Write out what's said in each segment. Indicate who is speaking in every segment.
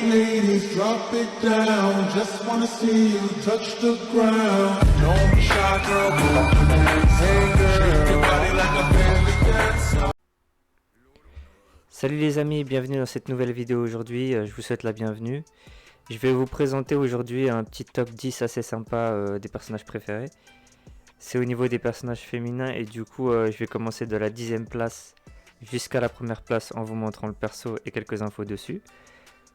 Speaker 1: ladies, drop it down. Just wanna see you touch the ground. Don't be shy, girl, put up your hands. Hey, girl, shake your body like a belly dancer.
Speaker 2: Salut les amis, bienvenue dans cette nouvelle vidéo aujourd'hui, je vous souhaite la bienvenue. Je vais vous présenter aujourd'hui un petit top 10 assez sympa des personnages préférés. C'est au niveau des personnages féminins et du coup je vais commencer de la 10e place jusqu'à la première place en vous montrant le perso et quelques infos dessus.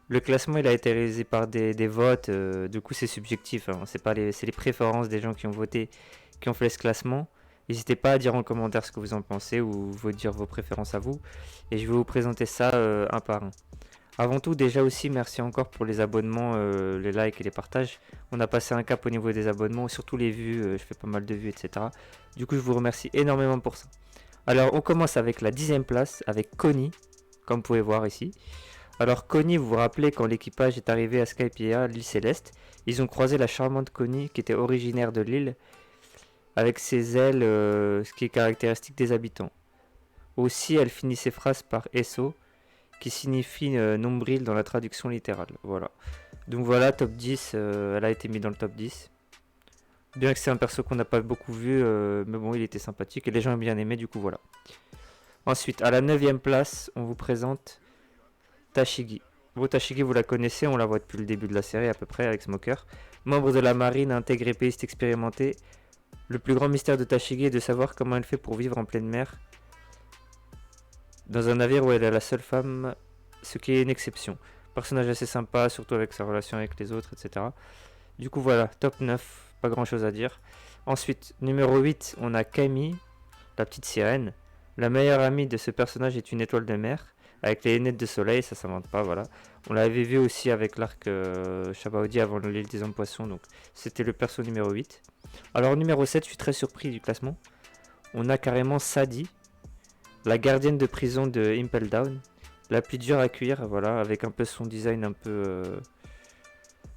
Speaker 2: Le classement il a été réalisé par des votes, du coup c'est subjectif, hein. C'est les préférences des gens qui ont voté, qui ont fait ce classement. N'hésitez pas à dire en commentaire ce que vous en pensez ou vous dire vos préférences à vous. Et je vais vous présenter ça un par un. Avant tout, déjà aussi, merci encore pour les abonnements, les likes et les partages. On a passé un cap au niveau des abonnements, surtout les vues, je fais pas mal de vues, etc. Du coup, je vous remercie énormément pour ça. Alors, on commence avec la 10e place, avec Connie, comme vous pouvez voir ici. Alors, Connie, vous vous rappelez, quand l'équipage est arrivé à Skypiea, l'île Céleste, ils ont croisé la charmante Connie, qui était originaire de l'île, avec ses ailes, ce qui est caractéristique des habitants. Aussi, elle finit ses phrases par Eso, qui signifie nombril dans la traduction littérale. Voilà. Donc voilà, top 10, elle a été mise dans le top 10. Bien que c'est un perso qu'on n'a pas beaucoup vu, mais bon, il était sympathique et les gens ont bien aimé, du coup voilà. Ensuite, à la 9e place, on vous présente Tashigi. Bon, Tashigi, vous la connaissez, on la voit depuis le début de la série à peu près avec Smoker. Membre de la marine, intégré épéiste expérimenté. Le plus grand mystère de Tashigi est de savoir comment elle fait pour vivre en pleine mer dans un navire où elle est la seule femme, ce qui est une exception. Personnage assez sympa, surtout avec sa relation avec les autres, etc. Du coup voilà, top 9, pas grand chose à dire. Ensuite, numéro 8, on a Camille, la petite sirène. La meilleure amie de ce personnage est une étoile de mer, avec les lunettes de soleil, ça s'invente pas, voilà. On l'avait vu aussi avec l'arc Shabaudi avant l'île des hommes poissons, donc c'était le perso numéro 8. Alors numéro 7, je suis très surpris du classement. On a carrément Sadie, la gardienne de prison de Impel Down, la plus dure à cuire, voilà, avec un peu son design un peu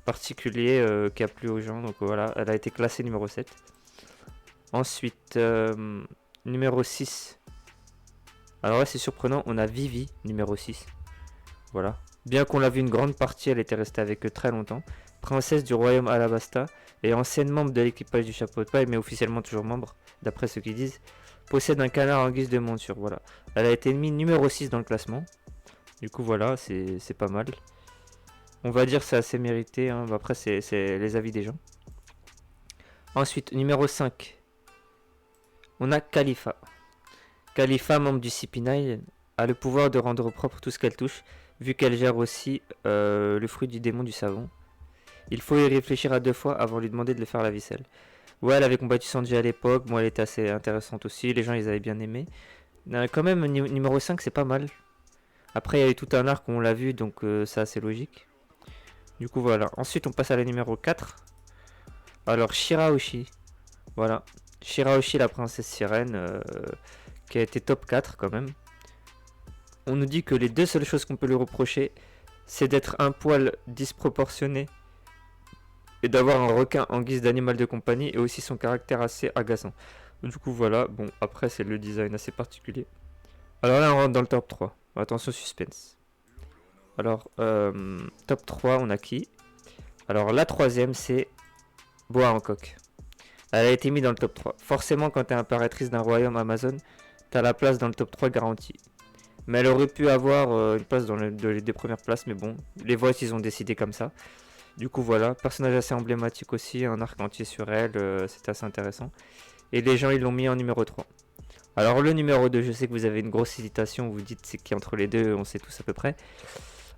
Speaker 2: particulier qui a plu aux gens, donc voilà, elle a été classée numéro 7. Ensuite, numéro 6. Alors là c'est surprenant, on a Vivi, numéro 6. Voilà. Bien qu'on l'a vu une grande partie, elle était restée avec eux très longtemps. Princesse du royaume Alabasta et ancienne membre de l'équipage du chapeau de paille, mais officiellement toujours membre, d'après ce qu'ils disent. Possède un canard en guise de monture, voilà. Elle a été mise numéro 6 dans le classement. Du coup voilà, c'est pas mal. On va dire c'est assez mérité, hein. Après c'est les avis des gens. Ensuite, numéro 5. On a Khalifa. Khalifa, membre du CP9, a le pouvoir de rendre propre tout ce qu'elle touche, vu qu'elle gère aussi le fruit du démon du savon. Il faut y réfléchir à 2 fois avant de lui demander de le faire à la vaisselle. Ouais, elle avait combattu Sanji à l'époque, moi elle était assez intéressante aussi, les gens ils avaient bien aimé. Quand même, numéro 5 c'est pas mal. Après il y a eu tout un arc, on l'a vu, donc c'est assez logique. Du coup voilà, ensuite on passe à la numéro 4. Alors Shirahoshi, voilà. Shirahoshi, la princesse sirène, qui a été top 4 quand même. On nous dit que les 2 seules choses qu'on peut lui reprocher, c'est d'être un poil disproportionné et d'avoir un requin en guise d'animal de compagnie et aussi son caractère assez agaçant. Du coup voilà, bon après c'est le design assez particulier. Alors là on rentre dans le top 3. Attention suspense. Alors top 3 on a qui? Alors la 3ème c'est Boa Hancock. Elle a été mise dans le top 3. Forcément quand t'es impératrice d'un royaume Amazon, t'as la place dans le top 3 garantie. Mais elle aurait pu avoir une place dans les 2 premières places, mais bon, les votes ils ont décidé comme ça. Du coup voilà, personnage assez emblématique aussi, un arc entier sur elle, c'est assez intéressant. Et les gens ils l'ont mis en numéro 3. Alors le numéro 2, je sais que vous avez une grosse hésitation, vous dites c'est qui entre les deux, on sait tous à peu près.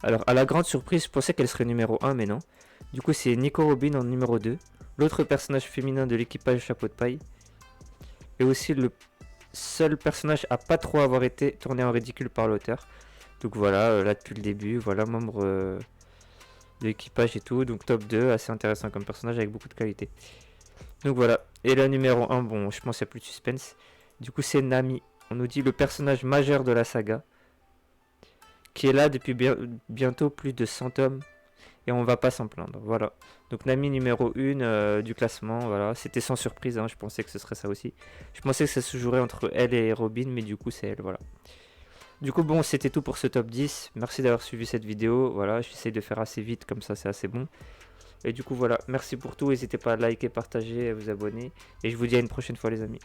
Speaker 2: Alors à la grande surprise, je pensais qu'elle serait numéro 1, mais non. Du coup c'est Nico Robin en numéro 2, l'autre personnage féminin de l'équipage chapeau de paille. Et aussi le seul personnage à pas trop avoir été tourné en ridicule par l'auteur. Donc voilà, là depuis le début, voilà, membre de l'équipage et tout, donc top 2, assez intéressant comme personnage avec beaucoup de qualité. Donc voilà, et la numéro 1, bon je pense qu'il n'y a plus de suspense. Du coup c'est Nami, on nous dit le personnage majeur de la saga, qui est là depuis bientôt plus de 100 tomes, et on va pas s'en plaindre, voilà. Donc Nami numéro 1 du classement, voilà, c'était sans surprise, hein, je pensais que ce serait ça aussi. Je pensais que ça se jouerait entre elle et Robin, mais du coup c'est elle, voilà. Du coup, bon, c'était tout pour ce top 10. Merci d'avoir suivi cette vidéo. Voilà, j'essaie de faire assez vite, comme ça c'est assez bon. Et du coup, voilà, merci pour tout. N'hésitez pas à liker, partager, à vous abonner. Et je vous dis à une prochaine fois, les amis.